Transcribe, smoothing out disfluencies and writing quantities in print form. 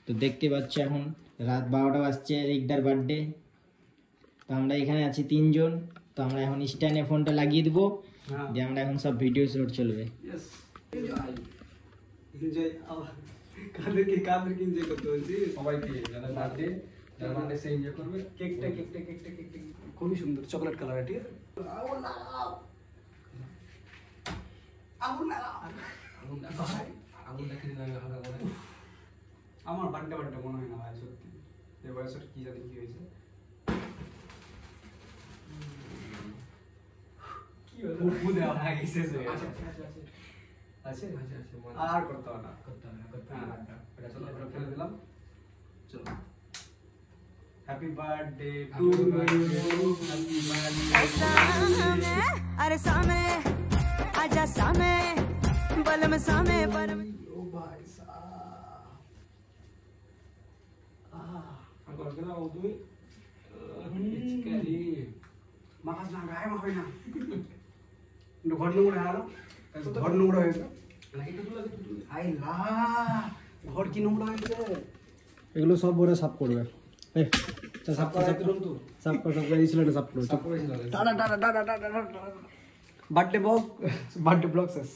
তো দেখতে পাচ্ছ এখন রাত 12টা বাজছে, রিকদার বার্থডে। তো আমরা এখানে আছি 3 জন। তো আমরা এখন স্ট্যান্ডে ফোনটা লাগিয়ে দিব, যে আমরা এখন সব ভিডিও শুট চলবে। কাদেরকে এনজয় করতে বলছি সবাইকে, যারা বার্থডে যারা বার্থডে সে এনজয় করবে। কেকটা খুবই সুন্দর, চকলেট কালার। ঠিক আছে, আগুন দেখে দিন আমি হালকা করে। আমার বার্থডে মনে হয় না ভাই, সত্যি এই বয়সের কি জানি কি হয়েছে। কি হলো, বুঝে আমার আগে শেষ হয়ে গেছে। আছে আর করতে হবে না, এটা চলো আমরা ফেলে দিলাম। চলো, happy birthday to you, happy birthday. अरे सामे आजा सामे बलम सामे परम ओ भाई साहब আগর গেলা ও তুই চিকারি মাছ না গায় মা হয় না ঘর নোংরা হলো, ঘর নোংরা হয়েছে। আইলা ঘর কি নোংরা হয়েছে, এগুলো সব ভরে সাফ করবে। সাফ করে বার্থডে ব্লগ শেষ।